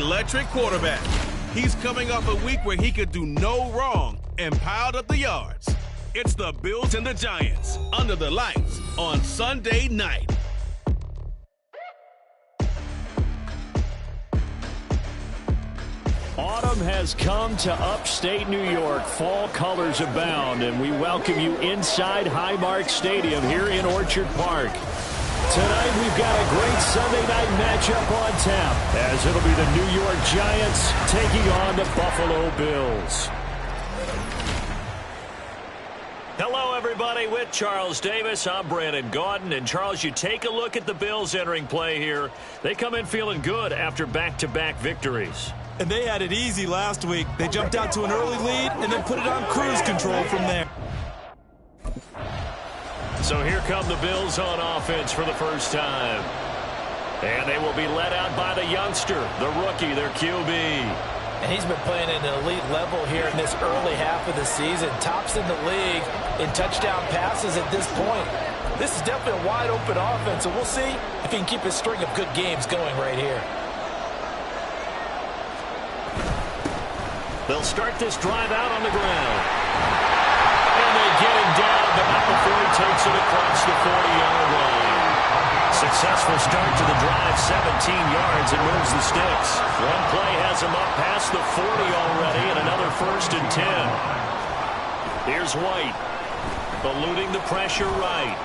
Electric quarterback. He's coming off a week where he could do no wrong and piled up the yards. It's the Bills and the Giants under the lights on Sunday night. Autumn has come to upstate New York. Fall colors abound, and we welcome you inside Highmark Stadium here in Orchard Park. Tonight we've got a great Sunday night matchup on tap, as it'll be the New York Giants taking on the Buffalo Bills. Hello, everybody. With Charles Davis, I'm Brandon Gaudin. And, Charles, you take a look at the Bills entering play here. They come in feeling good after back-to-back victories. And they had it easy last week. They jumped out to an early lead and then put it on cruise control from there. So here come the Bills on offense for the first time. And they will be led out by the youngster, the rookie, their QB. And he's been playing at an elite level here in this early half of the season. Tops in the league in touchdown passes at this point. This is definitely a wide-open offense, so we'll see if he can keep his string of good games going right here. They'll start this drive out on the ground. And they get him down, but not before he takes it across the 40-yard line. Successful start to the drive, 17 yards, and moves the sticks. One play has him up past the 40 already, and another 1st and 10. Here's White, eluding the pressure right.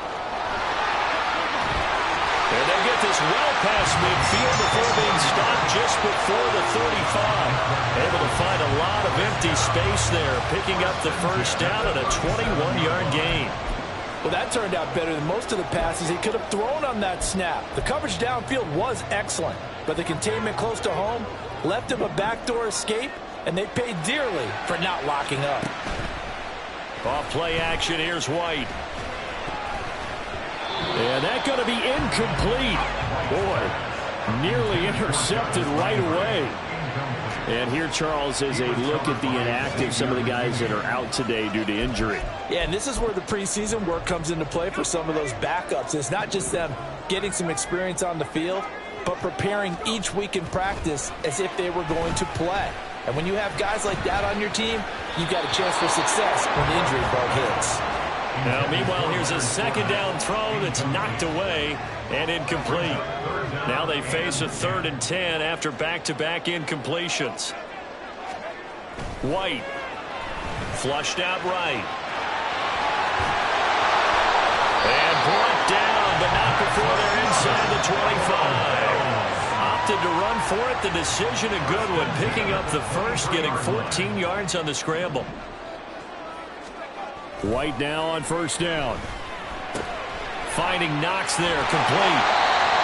And they get this well past midfield before being stopped just before the 35. Able to find a lot of empty space there, picking up the first down and a 21-yard gain. Well, that turned out better than most of the passes he could have thrown on that snap. The coverage downfield was excellent, but the containment close to home left him a backdoor escape, and they paid dearly for not locking up. Off play action, here's White. And that's going to be incomplete. Boy, nearly intercepted right away. And here, Charles, is a look at the inactive, some of the guys that are out today due to injury. Yeah, and this is where the preseason work comes into play for some of those backups. It's not just them getting some experience on the field, but preparing each week in practice as if they were going to play. And when you have guys like that on your team, you've got a chance for success when the injury bug hits. Now, meanwhile, here's a second down throw that's knocked away and incomplete. Now they face a 3rd and 10 after back-to-back incompletions. White, flushed out right. And brought down, but not before they're inside the 25. Opted to run for it. The decision a good one, picking up the first, getting 14 yards on the scramble. White now on 1st down. Finding Knox there, complete.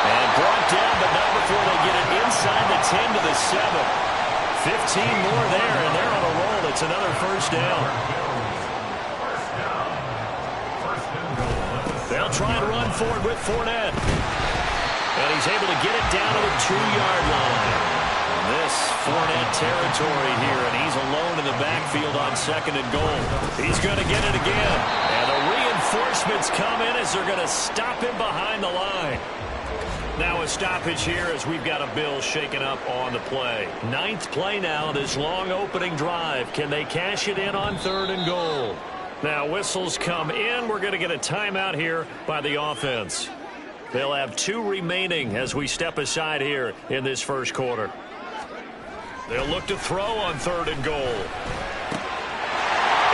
And brought down, but not before they get it inside the 10 to the 7. 15 more there, and they're on a roll. It's another 1st down. They'll try and run for it with Fournette. And he's able to get it down to the 2-yard line. This Fournette territory here, and he's alone in the backfield on 2nd and goal. He's going to get it again. And the reinforcements come in as they're going to stop him behind the line. Now a stoppage here as we've got a Bill shaken up on the play. 9th play now, this long opening drive. Can they cash it in on 3rd and goal? Now whistles come in. We're going to get a timeout here by the offense. They'll have 2 remaining as we step aside here in this first quarter. They'll look to throw on 3rd and goal. And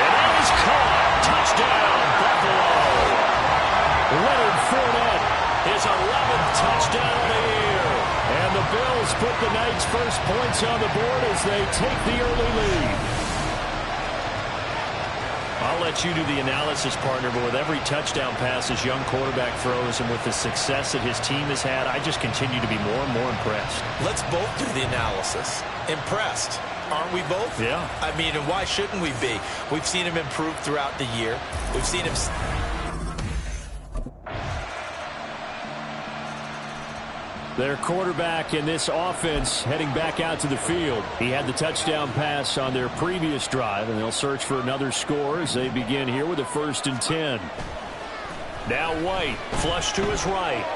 that is caught. Touchdown, Buffalo. Leonard Fournette, his 11th touchdown of the year. And the Bills put the night's first points on the board as they take the early lead. I'll let you do the analysis, partner, but with every touchdown pass his young quarterback throws and with the success that his team has had, I just continue to be more and more impressed. Let's both do the analysis. Impressed. Aren't we both? Yeah. I mean, and why shouldn't we be? We've seen him improve throughout the year. We've seen him... Their quarterback in this offense heading back out to the field. He had the touchdown pass on their previous drive, and they'll search for another score as they begin here with a 1st and 10. Now White, flush to his right.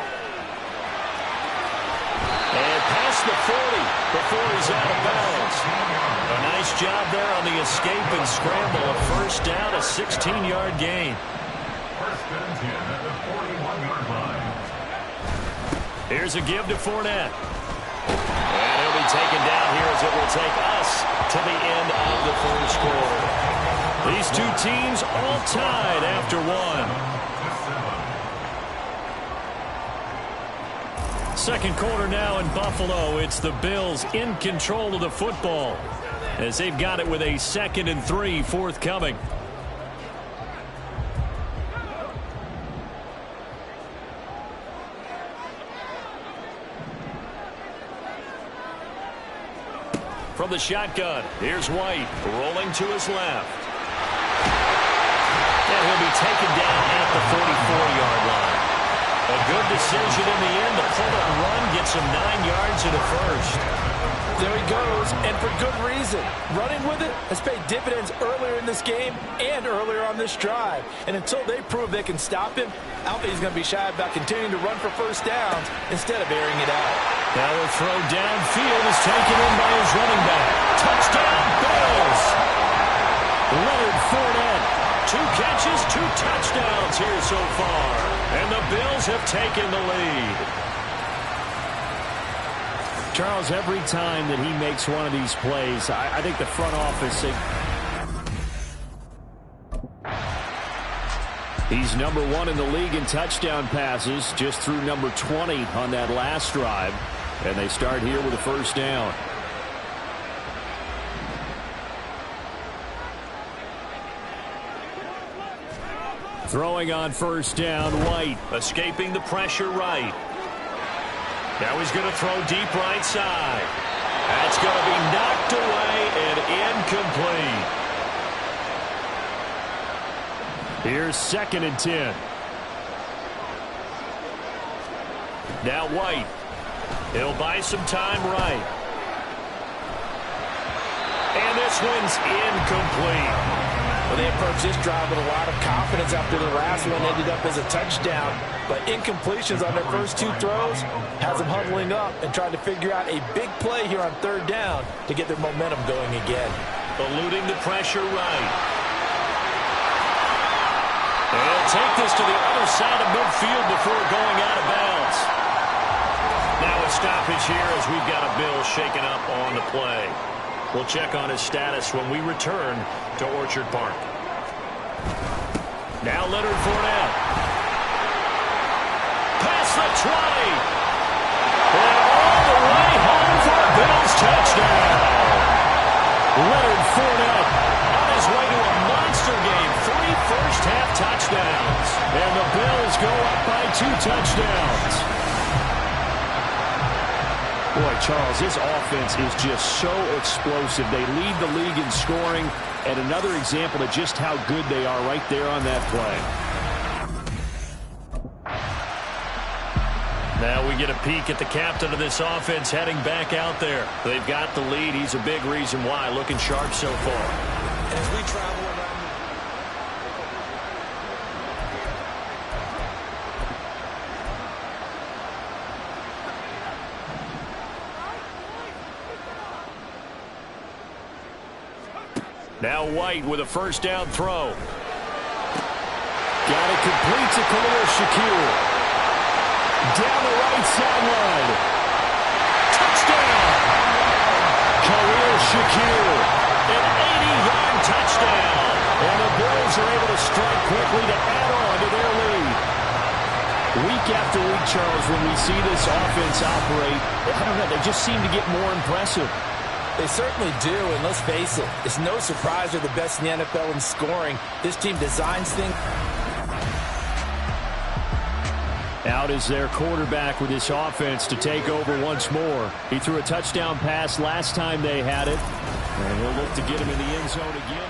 And past the 40. before he's out of bounds. A nice job there on the escape and scramble. A first down, a 16-yard gain. First and 10 at the 41-yard line. Here's a give to Fournette. And he'll be taken down here as it will take us to the end of the first quarter. These two teams all tied after one. Second quarter now in Buffalo. It's the Bills in control of the football as they've got it with a 2nd and 3 forthcoming. From the shotgun, here's White rolling to his left. And he'll be taken down at the 44-yard line. A good decision in the end to pull and run, gets him 9 yards and a first. There he goes, and for good reason. Running with it has paid dividends earlier in this game and earlier on this drive. And until they prove they can stop him, I don't think he's going to be shy about continuing to run for first downs instead of airing it out. Now the throw downfield is taken in by his running back. Touchdown, Bills! Leonard Fournette. 2 catches, 2 touchdowns here so far. And the Bills have taken the lead. Charles, every time that he makes one of these plays, I think the front office... He's number 1 in the league in touchdown passes, just through number 20 on that last drive. And they start here with a first down. Throwing on first down, White. Escaping the pressure right. Now he's going to throw deep right side. That's going to be knocked away and incomplete. Here's 2nd and 10. Now White. He'll buy some time right. And this one's incomplete. Well, they approached this drive with a lot of confidence after the last one ended up as a touchdown. But incompletions on their first 2 throws has them huddling up and trying to figure out a big play here on 3rd down to get their momentum going again. Eluding the pressure right. And he'll take this to the other side of midfield before going out of bounds. Now a stoppage here as we've got a Bill shaken up on the play. We'll check on his status when we return to Orchard Park. Now Leonard Fournette. Past the 20. And all the way home for a Bills touchdown. Leonard Fournette on his way to a monster game. 3 first-half touchdowns. And the Bills go up by 2 touchdowns. Boy, Charles, this offense is just so explosive. They lead the league in scoring, and another example of just how good they are right there on that play. Now we get a peek at the captain of this offense heading back out there. They've got the lead. He's a big reason why. Looking sharp so far. As we travel around... Now White with a first down throw. Got it complete to Khalil Shakir. Down the right sideline. Touchdown! Khalil Shakir. An 80-yard touchdown. And the Bills are able to strike quickly to add on to their lead. Week after week, Charles, when we see this offense operate, I don't know, they just seem to get more impressive. They certainly do, and let's face it, it's no surprise they're the best in the NFL in scoring. This team designs things. Out is their quarterback with this offense to take over once more. He threw a touchdown pass last time they had it, and he'll look to get him in the end zone again.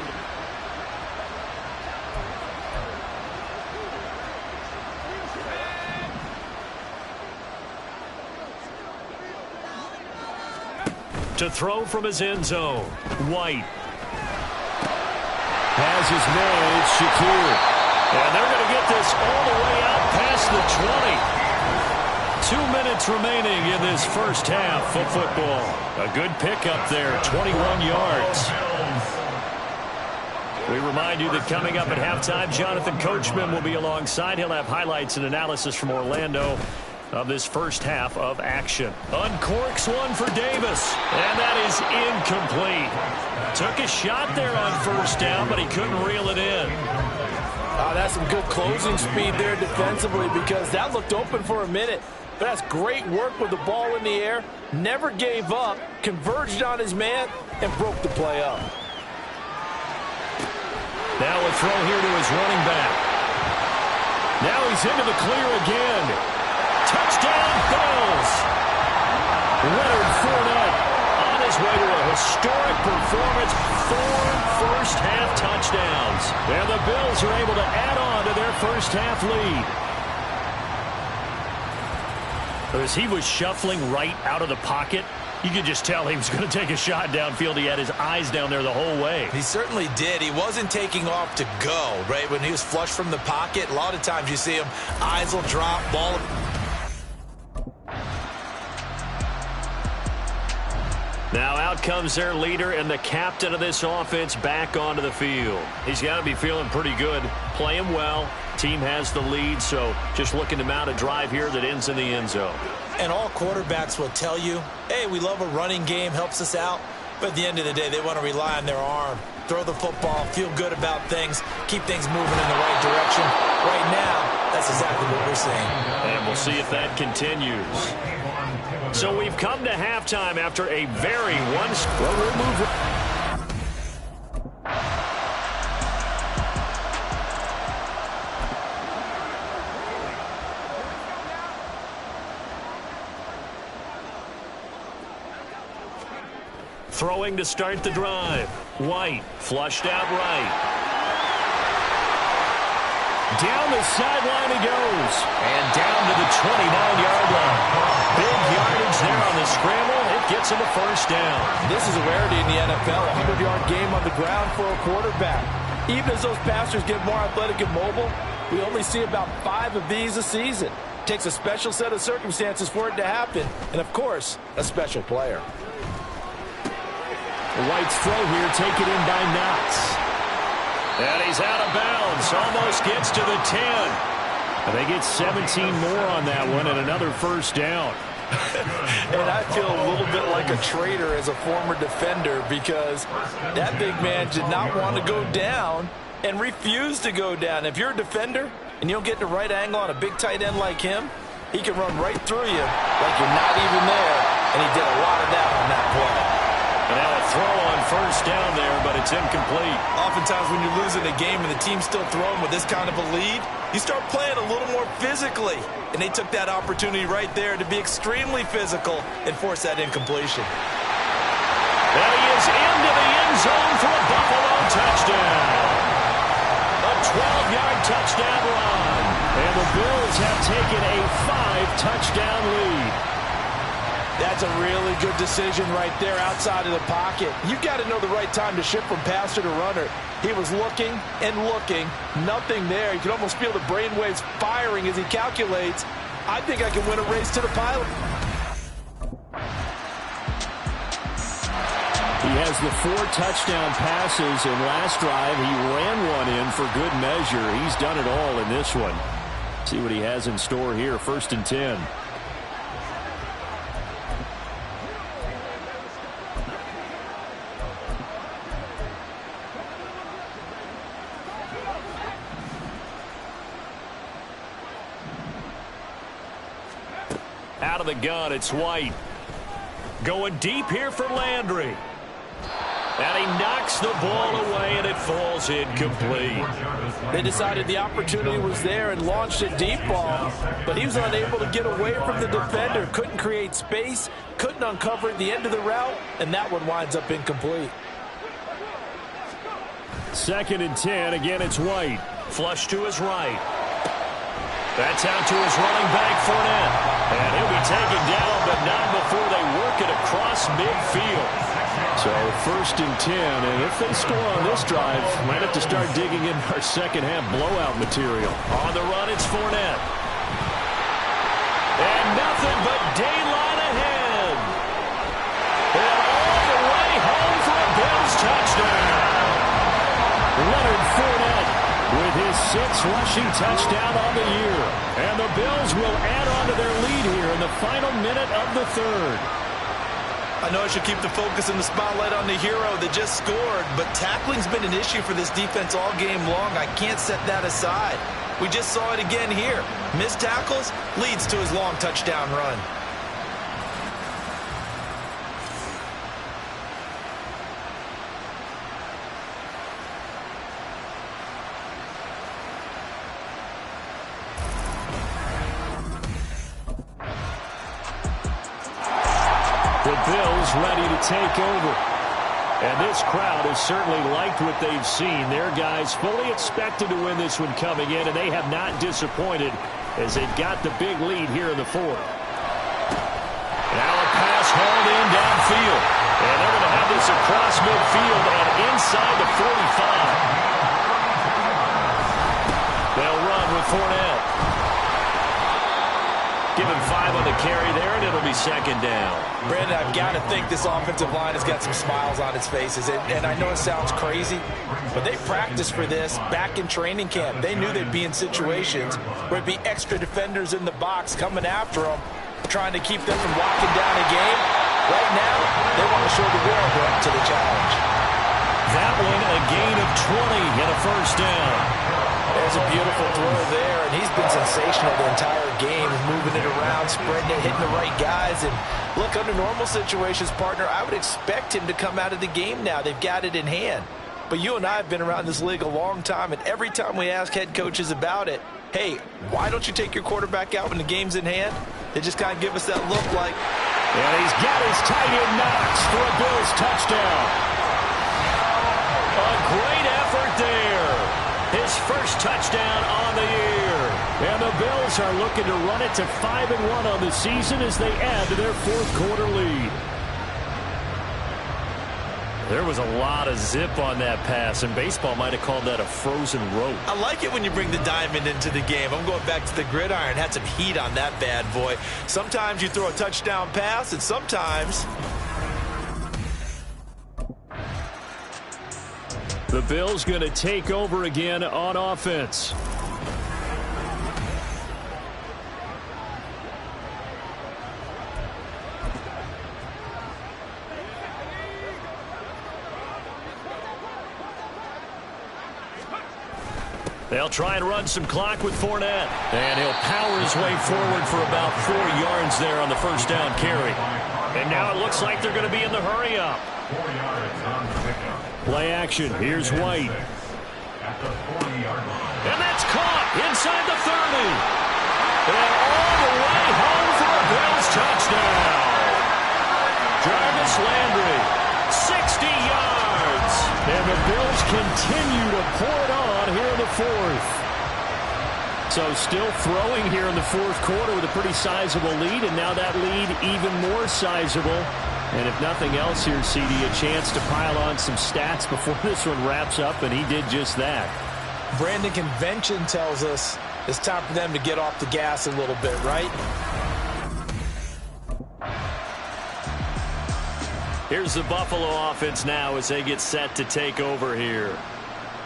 To throw from his end zone, White. Has his man, it's Shakir. And they're going to get this all the way out past the 20. 2 minutes remaining in this first half of football. A good pickup there, 21 yards. We remind you that coming up at halftime, Jonathan Coachman will be alongside. He'll have highlights and analysis from Orlando of this first half of action. Uncorks one for Davis, and that is incomplete. Took a shot there on first down, but he couldn't reel it in. That's some good closing speed there defensively, because that looked open for a minute. But that's great work with the ball in the air. Never gave up, converged on his man, and broke the play up. Now a throw here to his running back. Now he's into the clear again. Touchdown, Bills! Leonard Fournette on his way to a historic performance. 4 first-half touchdowns. And the Bills are able to add on to their first-half lead. As he was shuffling right out of the pocket, you could just tell he was going to take a shot downfield. He had his eyes down there the whole way. He certainly did. He wasn't taking off to go, right? When he was flush from the pocket, a lot of times you see him, eyes will drop, ball. Now out comes their leader and the captain of this offense back onto the field. He's got to be feeling pretty good, playing well. Team has the lead, so just looking to mount a drive here that ends in the end zone. And all quarterbacks will tell you, hey, we love a running game, helps us out. But at the end of the day, they want to rely on their arm, throw the football, feel good about things, keep things moving in the right direction. Right now, that's exactly what we're seeing. And we'll see if that continues. So we've come to halftime after a very we'll move. Throwing to start the drive. White flushed out right. Down the sideline he goes. And down to the 29-yard line. Big yardage there on the scramble. It gets him a first down. This is a rarity in the NFL. A 100-yard game on the ground for a quarterback. Even as those passers get more athletic and mobile, we only see about 5 of these a season. It takes a special set of circumstances for it to happen. And, of course, a special player. White's throw here taken in by Knox. And he's out of bounds. Almost gets to the 10. And they get 17 more on that one and another first down. And I feel a little bit like a traitor as a former defender, because that big man did not want to go down and refused to go down. If you're a defender and you don't get the right angle on a big tight end like him, he can run right through you like you're not even there. And he did a lot of that on that play. And now a throw on first down there, but it's incomplete. Oftentimes when you're losing a game and the team's still throwing with this kind of a lead, you start playing a little more physically. And they took that opportunity right there to be extremely physical and force that incompletion. And he is into the end zone for a Buffalo touchdown. A 12-yard touchdown run. And the Bills have taken a 5-touchdown lead. That's a really good decision right there outside of the pocket. You've got to know the right time to shift from passer to runner. He was looking and looking, nothing there. You can almost feel the brainwaves firing as he calculates, I think I can win a race to the pilot. He has the 4 touchdown passes, and last drive he ran one in for good measure. He's done it all in this one. See what he has in store here, 1st and 10. Out of the gun, it's White. Going deep here for Landry. And he knocks the ball away, and it falls incomplete. They decided the opportunity was there and launched a deep ball, but he was unable to get away from the defender. Couldn't create space, couldn't uncover at the end of the route, and that one winds up incomplete. 2nd and 10. Again, it's White. Flush to his right. That's out to his running back, Fournette. And he'll be taken down, but not before they work it across midfield. So 1st and 10, and if they score on this drive, might have to start digging in our second half blowout material. On the run, it's Fournette. And nothing. nothing but daylight ahead. And all the way home for a Bills touchdown. Leonard Fournette with his 6th rushing touchdown on the year. And the Bills will add on to their lead here in the final minute of the 3rd. I know I should keep the focus and the spotlight on the hero that just scored, but tackling's been an issue for this defense all game long. I can't set that aside. We just saw it again here. Missed tackles leads to his long touchdown run. The Bills ready to take over. And this crowd has certainly liked what they've seen. Their guys fully expected to win this one coming in, and they have not disappointed as they've got the big lead here in the 4th. Now a pass hauled in downfield. And they're going to have this across midfield and inside the 45. They'll run with Fournette. Give him 5 on the carry there, and it'll be 2nd down. Brandon, I've got to think this offensive line has got some smiles on its faces. And I know it sounds crazy, but they practiced for this back in training camp. They knew they'd be in situations where it'd be extra defenders in the box coming after them, trying to keep them from locking down a game. Right now, they want to show the world they're up to the challenge. That one, a gain of 20 and a 1st down. There's a beautiful throw there, and he's been sensational the entire game, moving it around, spreading it, hitting the right guys. And look, under normal situations, partner, I would expect him to come out of the game now. They've got it in hand. But you and I have been around this league a long time, and every time we ask head coaches about it, hey, why don't you take your quarterback out when the game's in hand? They just kind of give us that look like. And he's got his tight end Knox for a Bills touchdown. A great effort there. His 1st touchdown on the year. And the Bills are looking to run it to 5-1 on the season as they add to their 4th quarter lead. There was a lot of zip on that pass, and baseball might have called that a frozen rope. I like it when you bring the diamond into the game. I'm going back to the gridiron. Had some heat on that bad boy. Sometimes you throw a touchdown pass, and sometimes the Bills going to take over again on offense. They'll try and run some clock with Fournette. And he'll power his way forward for about 4 yards there on the 1st down carry. And now it looks like they're going to be in the hurry-up. 4 yards on the pickup. Play action. Here's White. At the 40-yard line. And that's caught inside the 30. And all the way home for a Bills touchdown. Jarvis Landry, 60 yards. And the Bills continue to pour it on here in the 4th. So still throwing here in the 4th quarter with a pretty sizable lead, and now that lead even more sizable. And if nothing else here, CD, a chance to pile on some stats before this one wraps up, and he did just that. Brandon, convention tells us it's time for them to get off the gas a little bit, right? Here's the Buffalo offense now as they get set to take over here.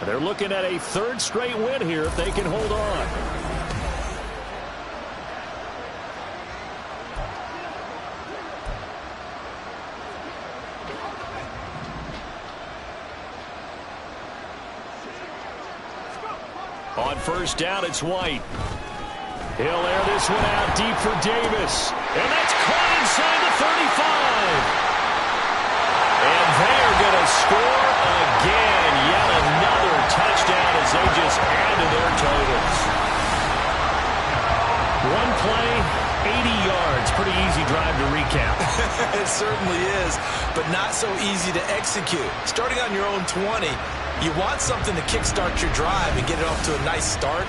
They're looking at a 3rd straight win here if they can hold on. On 1st down, it's White. He'll air this one out deep for Davis. And that's caught inside the 35. And they're going to score again. Yet another touchdown as they just add to their totals. One play, 80 yards. Pretty easy drive to recap. It certainly is, but not so easy to execute. Starting on your own 20, you want something to kickstart your drive and get it off to a nice start.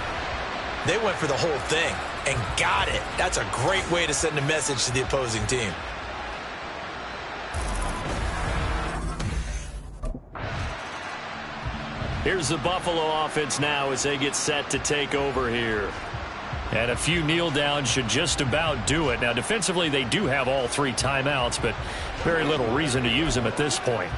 They went for the whole thing and got it. That's a great way to send a message to the opposing team. Here's the Buffalo offense now as they get set to take over here. And a few kneel downs should just about do it. Now, defensively, they do have all 3 timeouts, but very little reason to use them at this point.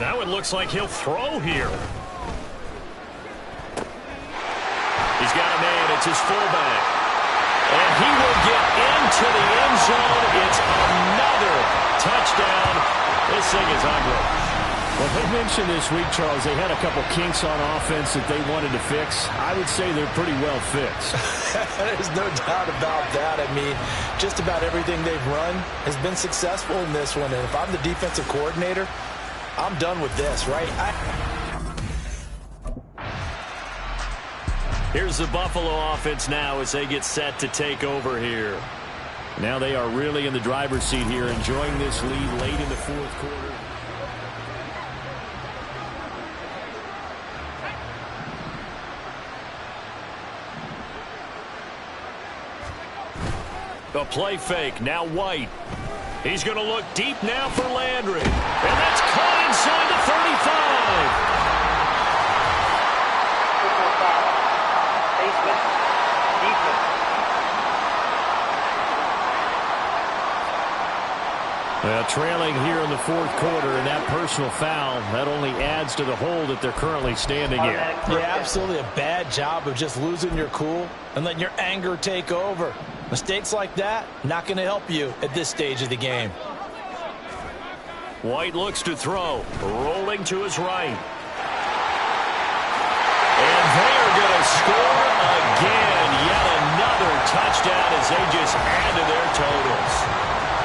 Now it looks like he'll throw here. He's got a man. It's his fullback. And he will get into the end zone. It's another touchdown. This thing is ugly. Well, they mentioned this week, Charles, they had a couple kinks on offense that they wanted to fix. I would say they're pretty well fixed. There's no doubt about that. I mean, just about everything they've run has been successful in this one. And if I'm the defensive coordinator, I'm done with this, right? Here's the Buffalo offense now as they get set to take over here. Now they are really in the driver's seat here, enjoying this lead late in the 4th quarter. The play fake, now White. He's going to look deep now for Landry. And that's caught inside the 35. Well, trailing here in the 4th quarter, and that personal foul, that only adds to the hole that they're currently standing in. Yeah, absolutely a bad job of just losing your cool and letting your anger take over. Mistakes like that, not going to help you at this stage of the game. White looks to throw, rolling to his right. And they're going to score again. Yet another touchdown as they just add to their totals.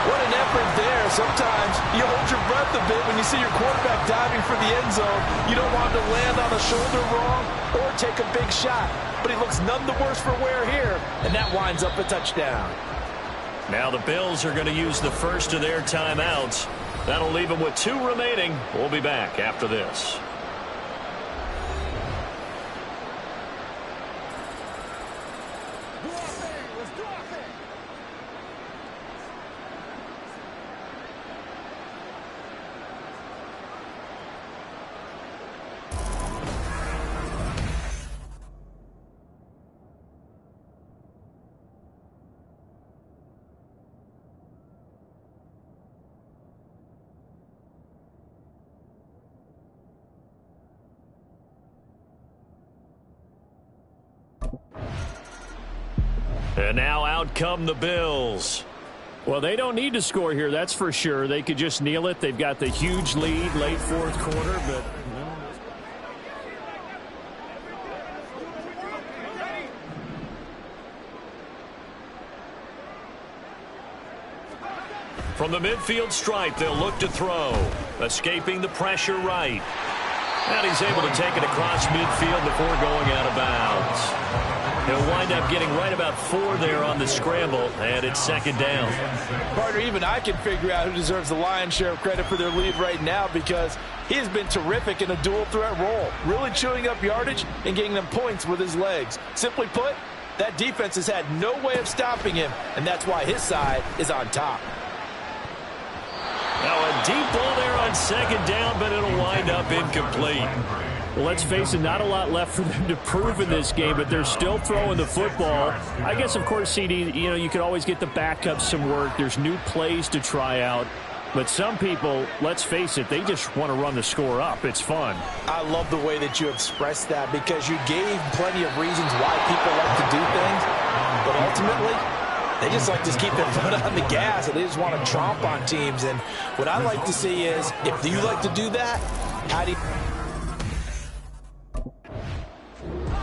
What an effort there. Sometimes you hold your breath a bit when you see your quarterback diving for the end zone. You don't want him to land on a shoulder wrong or take a big shot. But he looks none the worse for wear here, and that winds up a touchdown. Now the Bills are going to use the first of their timeouts. That'll leave them with 2 remaining. We'll be back after this. And now out come the Bills. Well, they don't need to score here, that's for sure. They could just kneel it. They've got the huge lead late 4th quarter, but from the midfield stripe, they'll look to throw. Escaping the pressure right. And he's able to take it across midfield before going out of bounds. He'll wind up getting right about 4 there on the scramble, and it's 2nd down. Partner, even I can figure out who deserves the lion's share of credit for their lead right now because he has been terrific in a dual threat role, really chewing up yardage and getting them points with his legs. Simply put, that defense has had no way of stopping him, and that's why his side is on top. Now a deep ball there on 2nd down, but it'll wind up incomplete. Well, let's face it, not a lot left for them to prove in this game, but they're still throwing the football. I guess, of course, CD, you could always get the backups some work. There's new plays to try out. But some people, let's face it, they just want to run the score up. It's fun. I love the way that you expressed that because you gave plenty of reasons why people like to do things. But ultimately, they just like to keep their foot on the gas, and they just want to tromp on teams. And what I like to see is, if you like to do that, how do you...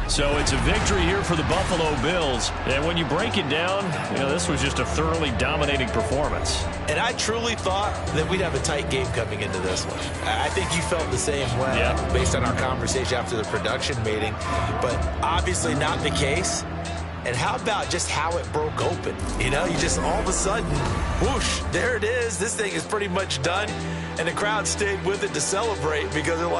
So it's a victory here for the Buffalo Bills. And when you break it down, this was just a thoroughly dominating performance. And I truly thought that we'd have a tight game coming into this one. I think you felt the same way based on our conversation after the production meeting. But obviously not the case. And how about just how it broke open? You just all of a sudden, whoosh, there it is. This thing is pretty much done. And the crowd stayed with it to celebrate because they're like,